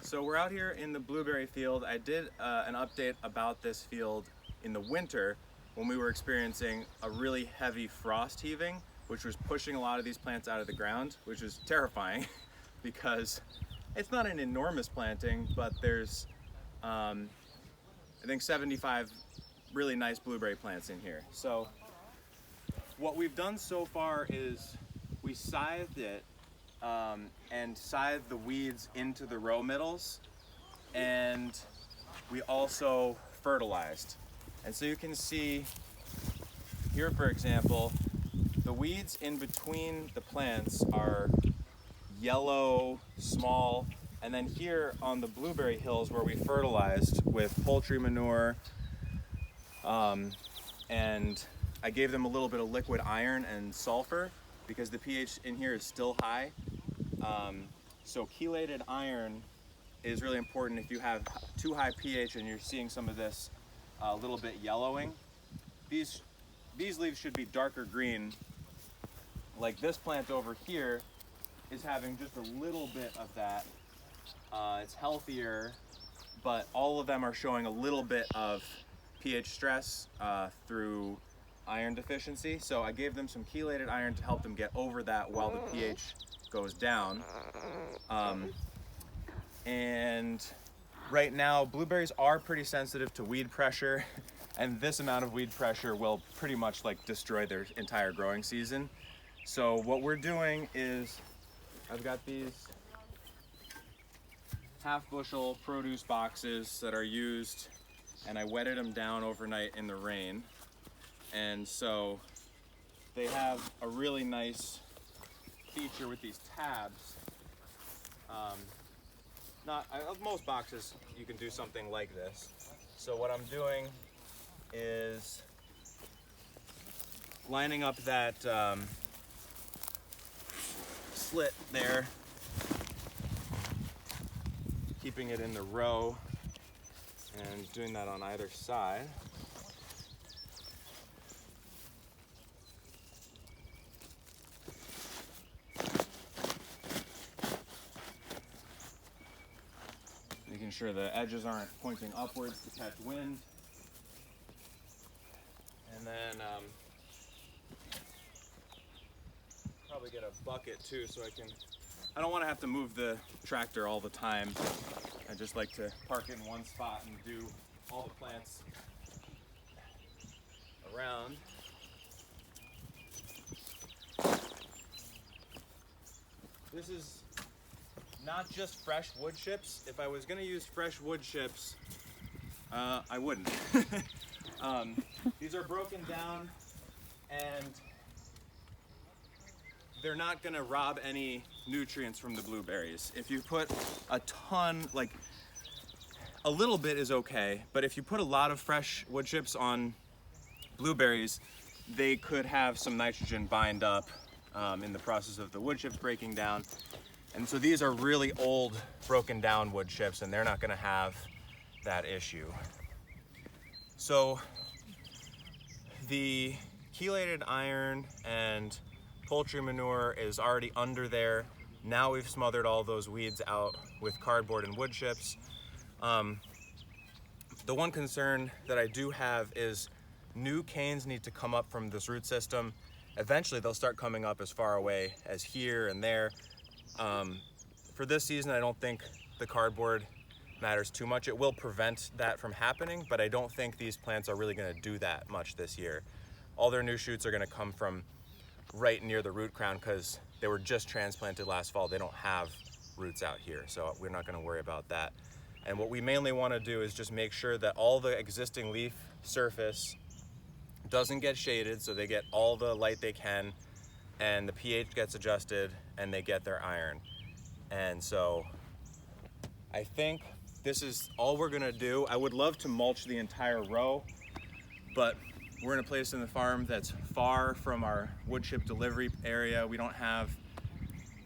So we're out here in the blueberry field. I did an update about this field in the winter when we were experiencing a really heavy frost heaving, which was pushing a lot of these plants out of the ground, which was terrifying because it's not an enormous planting, but there's I think 75 really nice blueberry plants in here. So what we've done so far is we scythed it and scythed the weeds into the row middles, and we also fertilized. And so you can see here, for example, the weeds in between the plants are yellow, small, and then here on the blueberry hills where we fertilized with poultry manure, and I gave them a little bit of liquid iron and sulfur because the pH in here is still high. So chelated iron is really important if you have too high pH and you're seeing some of this a little bit yellowing. These leaves should be darker green. Like this plant over here is having just a little bit of that. It's healthier, but all of them are showing a little bit of pH stress through iron deficiency. So I gave them some chelated iron to help them get over that while the pH goes down. And right now, blueberries are pretty sensitive to weed pressure, and this amount of weed pressure will pretty much like destroy their entire growing season. So what we're doing is, I've got these half bushel produce boxes that are used, and I wetted them down overnight in the rain. And so they have a really nice feature with these tabs. Most boxes you can do something like this. So what I'm doing is lining up that slit there, keeping it in the row, and doing that on either side. Making sure the edges aren't pointing upwards to catch wind. And then probably get a bucket too, so I don't want to have to move the tractor all the time. I just like to park it in one spot and do all the plants around. This is not just fresh wood chips. If I was going to use fresh wood chips, I wouldn't. These are broken down, and they're not going to rob any nutrients from the blueberries. If you put a ton, like a little bit is okay, but if you put a lot of fresh wood chips on blueberries, they could have some nitrogen bind up in the process of the wood chips breaking down. And so these are really old, broken down wood chips, and they're not gonna have that issue. So the chelated iron and poultry manure is already under there. Now we've smothered all those weeds out with cardboard and wood chips. The one concern that I do have is new canes need to come up from this root system. Eventually they'll start coming up as far away as here and there. For this season, I don't think the cardboard matters too much. It will prevent that from happening, but I don't think these plants are really gonna do that much this year. All their new shoots are gonna come from right near the root crown because they were just transplanted last fall. They don't have roots out here, so we're not gonna worry about that. And what we mainly wanna do is just make sure that all the existing leaf surface doesn't get shaded, so they get all the light they can, and the pH gets adjusted, and they get their iron. And so I think this is all we're gonna do. I would love to mulch the entire row, but we're in a place in the farm that's far from our wood chip delivery area. We don't have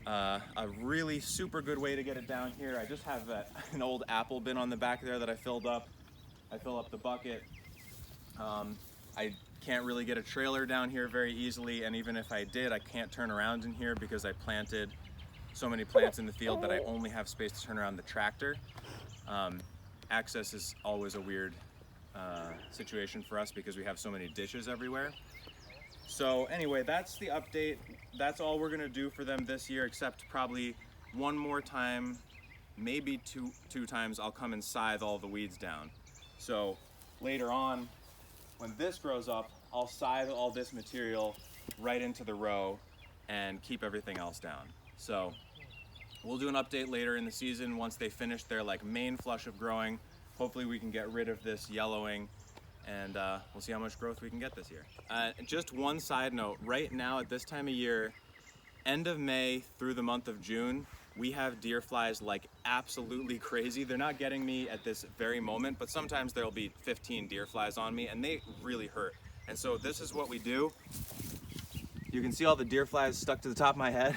a really super good way to get it down here. I just have an old apple bin on the back there that I filled up. I fill up the bucket. I can't really get a trailer down here very easily, and even if I did, I can't turn around in here because I planted so many plants in the field that I only have space to turn around the tractor. Access is always a weird situation for us because we have so many ditches everywhere. So anyway, that's the update. That's all we're gonna do for them this year, except probably one more time, maybe two times, I'll come and scythe all the weeds down. So later on, when this grows up, I'll scythe all this material right into the row and keep everything else down. So we'll do an update later in the season once they finish their like main flush of growing. Hopefully we can get rid of this yellowing, and we'll see how much growth we can get this year. Just one side note, right now at this time of year, end of May through the month of June, we have deer flies like absolutely crazy. They're not getting me at this very moment, but sometimes there'll be 15 deer flies on me and they really hurt. And so this is what we do. You can see all the deer flies stuck to the top of my head.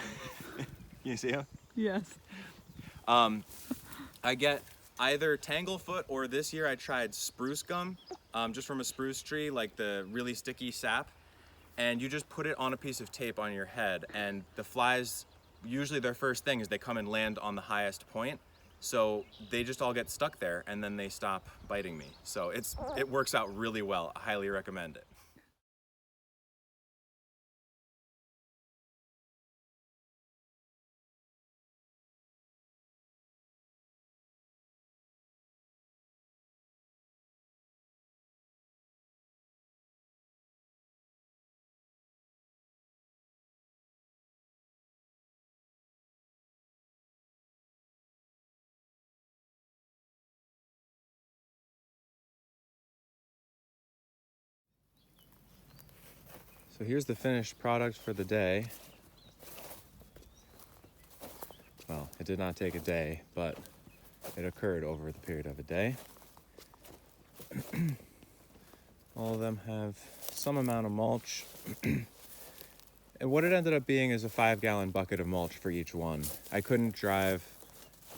You see them? Yes. I get either tanglefoot, or this year I tried spruce gum, just from a spruce tree, like the really sticky sap. And you just put it on a piece of tape on your head, and the flies, usually their first thing is they come and land on the highest point. So they just all get stuck there and then they stop biting me. So it works out really well. I highly recommend it. So here's the finished product for the day. Well, it did not take a day, but it occurred over the period of a day. All of them have some amount of mulch. And what it ended up being is a 5-gallon bucket of mulch for each one. I couldn't drive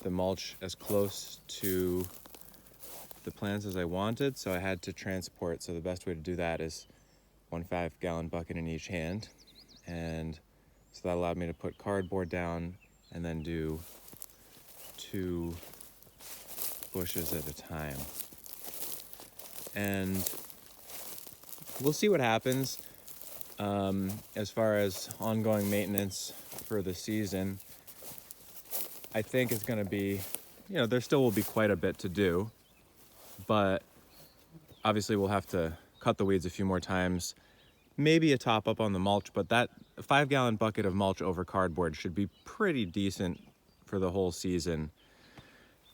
the mulch as close to the plants as I wanted, so I had to transport. So the best way to do that is 1 5-gallon bucket in each hand. And so that allowed me to put cardboard down and then do 2 bushes at a time. And we'll see what happens as far as ongoing maintenance for the season. I think it's going to be, there still will be quite a bit to do, but obviously we'll have to cut the weeds a few more times, maybe a top up on the mulch, but that 5-gallon bucket of mulch over cardboard should be pretty decent for the whole season.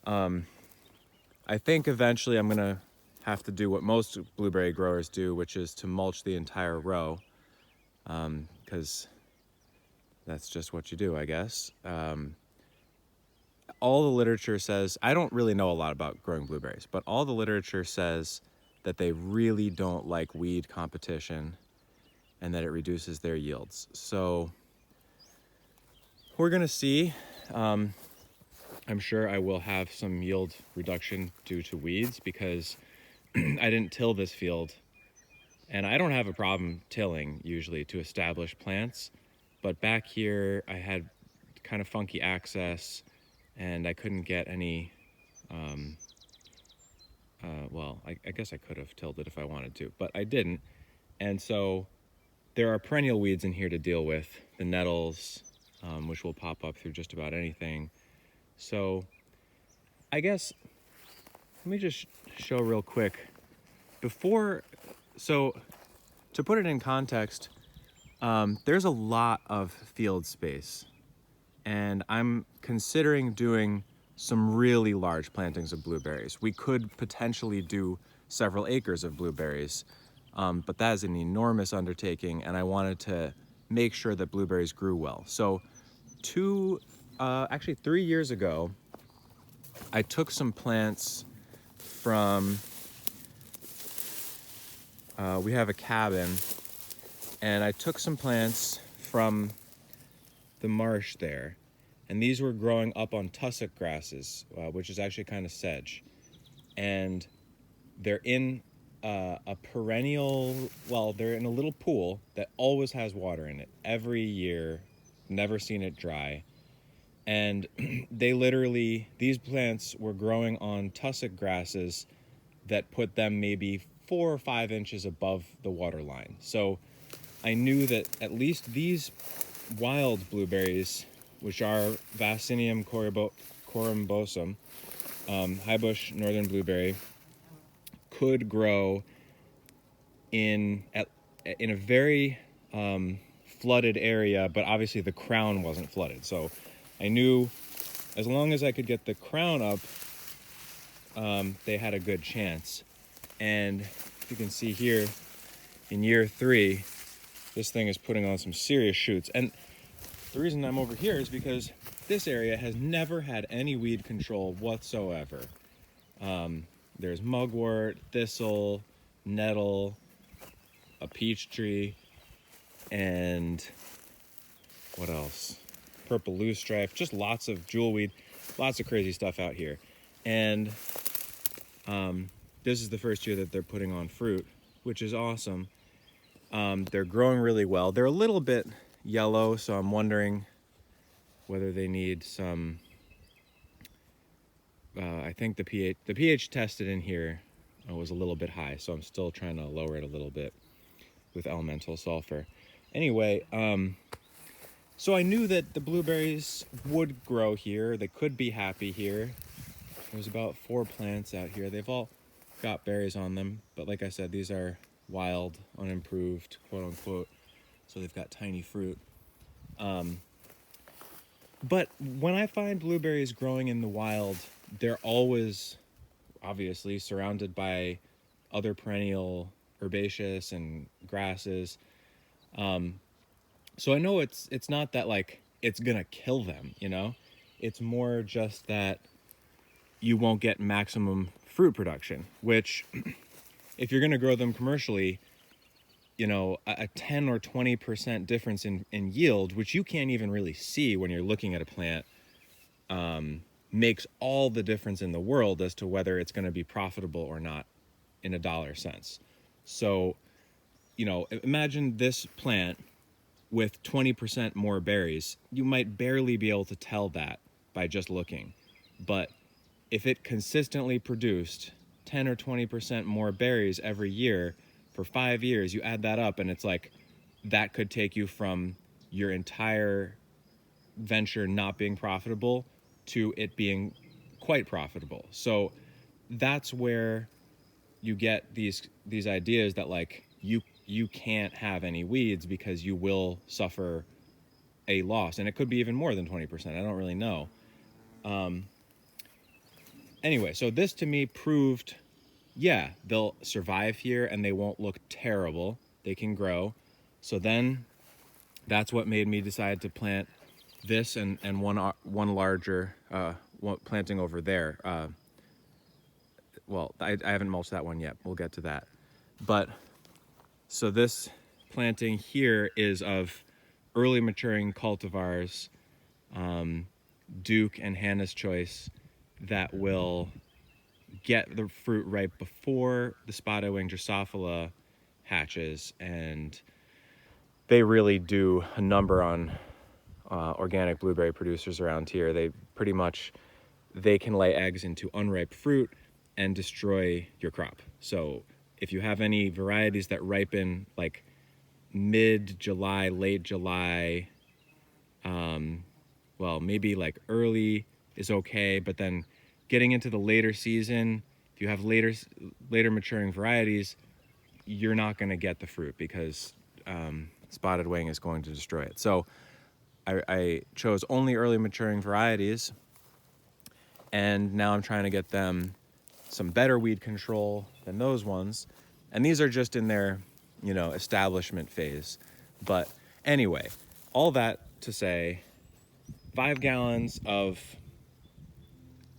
I think eventually I'm gonna have to do what most blueberry growers do, which is to mulch the entire row, because that's just what you do, I guess. All the literature says, I don't really know a lot about growing blueberries, but all the literature says that they really don't like weed competition and that it reduces their yields. So we're gonna see. I'm sure I will have some yield reduction due to weeds because I didn't till this field, and I don't have a problem tilling usually to establish plants, but back here I had kind of funky access and I couldn't get any, well, I guess I could have tilled it if I wanted to, but I didn't. And so there are perennial weeds in here to deal with, the nettles, which will pop up through just about anything. So I guess, let me just show real quick. So to put it in context, there's a lot of field space, and I'm considering doing some really large plantings of blueberries. We could potentially do several acres of blueberries, but that is an enormous undertaking, and I wanted to make sure that blueberries grew well. So actually 3 years ago, I took some plants from, we have a cabin, and I took some plants from the marsh there, and these were growing up on tussock grasses, which is actually kind of sedge, and they're in a perennial, well, they're in a little pool that always has water in it every year, never seen it dry. And these plants were growing on tussock grasses that put them maybe 4 or 5 inches above the water line. So I knew that at least these wild blueberries, which are Vaccinium corymbosum, high bush northern blueberry, could grow in a very flooded area, but obviously the crown wasn't flooded. So I knew as long as I could get the crown up, they had a good chance. And you can see here in year 3, this thing is putting on some serious shoots. And the reason I'm over here is because this area has never had any weed control whatsoever. There's mugwort, thistle, nettle, a peach tree, and what else? Purple loosestrife, just lots of jewelweed, lots of crazy stuff out here. And this is the first year that they're putting on fruit, which is awesome. They're growing really well. They're a little bit yellow, so I'm wondering whether they need some, I think the pH tested in here was a little bit high, so I'm still trying to lower it a little bit with elemental sulfur. Anyway, so I knew that the blueberries would grow here. They could be happy here. There's about 4 plants out here. They've all got berries on them, but like I said, these are wild, unimproved, quote unquote, so they've got tiny fruit. But when I find blueberries growing in the wild, they're always obviously surrounded by other perennial herbaceous and grasses. So I know it's not that like it's gonna kill them, you know? It's more just that you won't get maximum fruit production, which if you're gonna grow them commercially, you know, a 10 or 20% difference in yield, which you can't even really see when you're looking at a plant, makes all the difference in the world as to whether it's going to be profitable or not in a dollar sense. So, you know, imagine this plant with 20% more berries. You might barely be able to tell that by just looking. But if it consistently produced 10 or 20% more berries every year for 5 years, you add that up and it's like that could take you from your entire venture not being profitable to it being quite profitable. So that's where you get these ideas that like you can't have any weeds because you will suffer a loss, and it could be even more than 20%. I don't really know. Anyway, so this to me proved, yeah, they'll survive here and they won't look terrible. They can grow. So then that's what made me decide to plant this and one larger planting over there. Well, I haven't mulched that one yet. We'll get to that. But so this planting here is of early maturing cultivars, Duke and Hannah's Choice, that will get the fruit ripe before the spotted wing Drosophila hatches, and they really do a number on organic blueberry producers around here. They can lay eggs into unripe fruit and destroy your crop. So if you have any varieties that ripen like mid-July, late July, well, maybe like early is okay, but then getting into the later season, if you have later maturing varieties, you're not going to get the fruit because spotted wing is going to destroy it. So I chose only early maturing varieties, and now I'm trying to get them some better weed control than those ones. And these are just in their, you know, establishment phase. But anyway, all that to say, 5 gallons of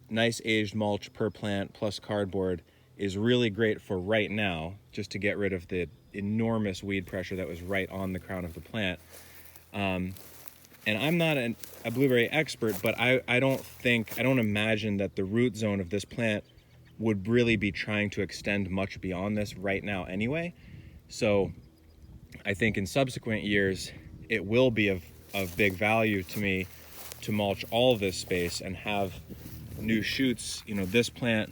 nice aged mulch per plant plus cardboard is really great for right now, just to get rid of the enormous weed pressure that was right on the crown of the plant. And I'm not a blueberry expert, but I don't imagine that the root zone of this plant would really be trying to extend much beyond this right now anyway. So I think in subsequent years, it will be of big value to me to mulch all of this space and have new shoots. You know, this plant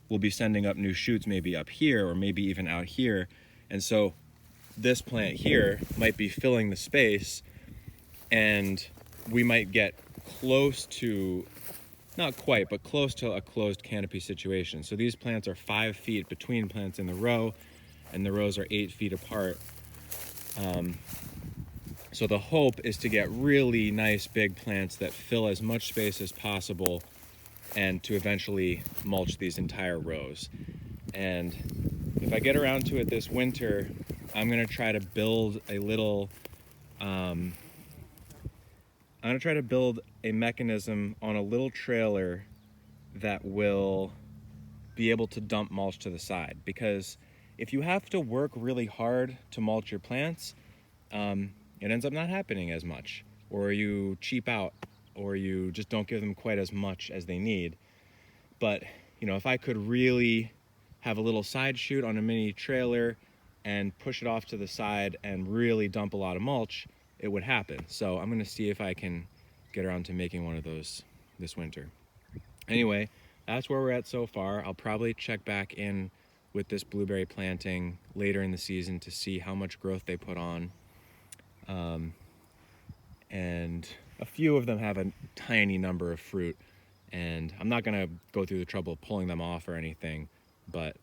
will be sending up new shoots maybe up here or maybe even out here. And so this plant here might be filling the space, and we might get close to, not quite, but close to a closed canopy situation. So these plants are 5 feet between plants in the row, and the rows are 8 feet apart. So the hope is to get really nice big plants that fill as much space as possible and to eventually mulch these entire rows. And if I get around to it this winter, I'm gonna try to build a little, I'm gonna try to build a mechanism on a little trailer that will be able to dump mulch to the side. Because if you have to work really hard to mulch your plants, it ends up not happening as much, or you cheap out, or you just don't give them quite as much as they need. But, you know, if I could really have a little side shoot on a mini trailer and push it off to the side and really dump a lot of mulch, it would happen. So I'm gonna see if I can get around to making one of those this winter. Anyway, that's where we're at so far. I'll probably check back in with this blueberry planting later in the season to see how much growth they put on. And a few of them have a tiny number of fruit, and I'm not gonna go through the trouble of pulling them off or anything, but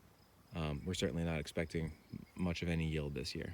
we're certainly not expecting much of any yield this year.